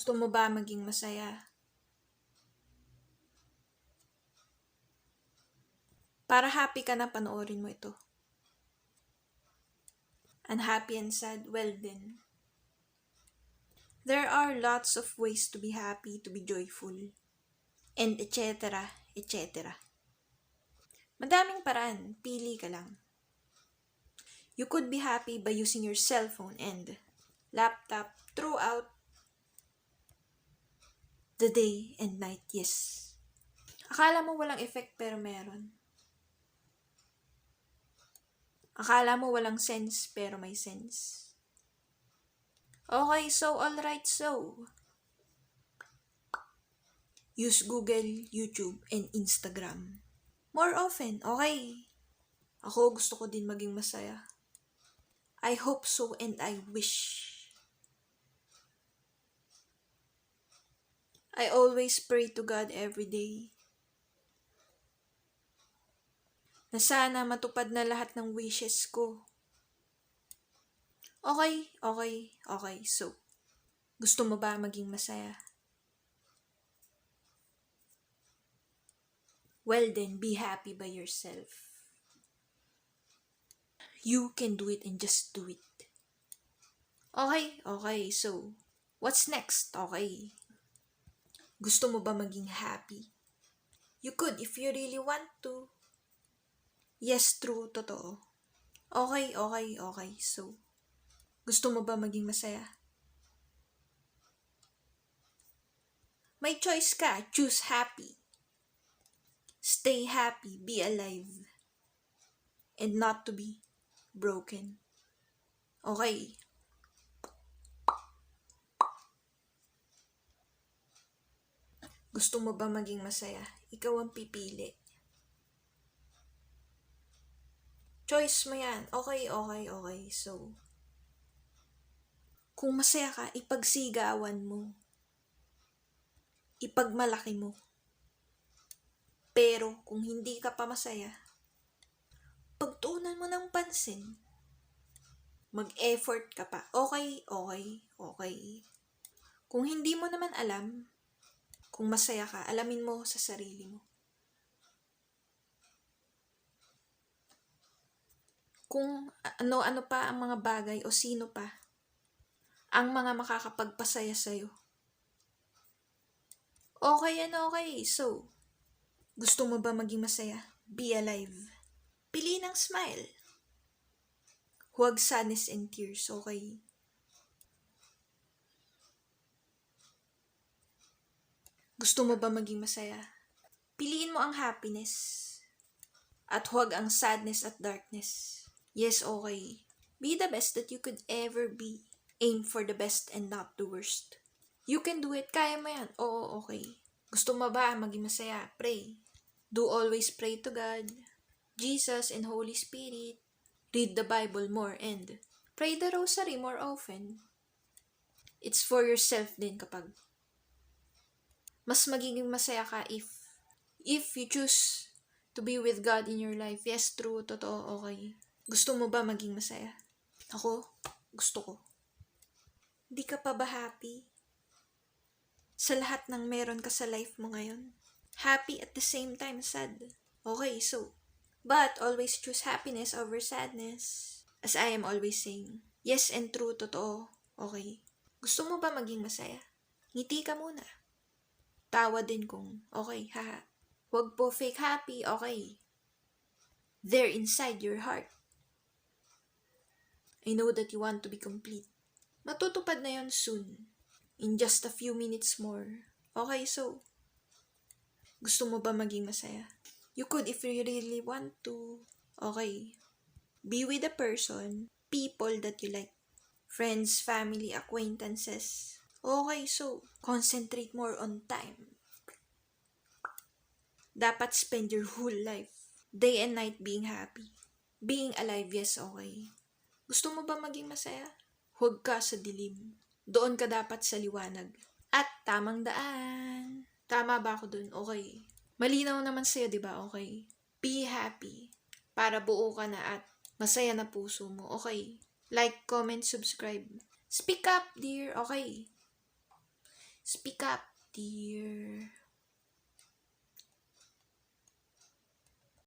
Gusto mo ba maging masaya? Para happy ka na panoorin mo ito. Unhappy and sad, well then. There are lots of ways to be happy, to be joyful, and etc. etc. Madaming paraan, pili ka lang. You could be happy by using your cellphone and laptop throughout the day and night, yes. Akala mo walang effect pero meron. Akala mo walang sense pero may sense. Okay, so alright, so use Google, YouTube, and Instagram more often, okay? Ako gusto ko din maging masaya. I hope so and I wish. I always pray to God every day na sana matupad na lahat ng wishes ko. Okay. So, gusto mo ba maging masaya? Well then, be happy by yourself. You can do it and just do it. Okay. So, what's next? Okay. Gusto mo ba maging happy? You could if you really want to. Yes, true, totoo. Okay. So, gusto mo ba maging masaya? May choice ka. Choose happy. Stay happy. Be alive. And not to be broken. Okay. Gusto mo ba maging masaya? Ikaw ang pipili. Choice mo yan. Okay. So, kung masaya ka, ipagsigawan mo. Ipagmalaki mo. Pero kung hindi ka pa masaya, pagtuunan mo ng pansin. Mag-effort ka pa. Okay. Kung hindi mo naman alam, kung masaya ka, alamin mo sa sarili mo. Kung ano pa ang mga bagay o sino pa ang mga makakapagpasaya sa'yo. Okay. So, gusto mo ba maging masaya? Be alive. Pili ng smile. Huwag sadness and tears, okay? Gusto mo ba maging masaya? Piliin mo ang happiness. At huwag ang sadness at darkness. Yes, okay. Be the best that you could ever be. Aim for the best and not the worst. You can do it. Kaya mo yan. Oo, okay. Gusto mo ba maging masaya? Pray. Do always pray to God, Jesus, and Holy Spirit. Read the Bible more and pray the rosary more often. It's for yourself din kapag mas magiging masaya ka if you choose to be with God in your life. Yes, true, totoo, okay. Gusto mo ba maging masaya? Ako, gusto ko. Di ka pa ba happy? Sa lahat ng meron ka sa life mo ngayon? Happy at the same time sad. Okay, so, but always choose happiness over sadness. As I am always saying, yes and true, totoo, okay. Gusto mo ba maging masaya? Ngiti ka muna. Tawa din kung okay, haha. Huwag po fake happy, okay. There inside your heart. I know that you want to be complete. Matutupad na yon soon. In just a few minutes more. Okay, so, gusto mo ba maging masaya? You could if you really want to. Okay. Be with a person, people that you like. Friends, family, acquaintances. Okay, so, concentrate more on time. Dapat spend your whole life, day and night being happy. Being alive, yes, okay. Gusto mo ba maging masaya? Huwag ka sa dilim. Doon ka dapat sa liwanag. At tamang daan. Tama ba ako dun? Okay. Malinaw naman sa'yo, di ba? Okay. Be happy. Para buo ka na at masaya na puso mo. Okay. Like, comment, subscribe. Speak up, dear. Okay. Speak up, dear.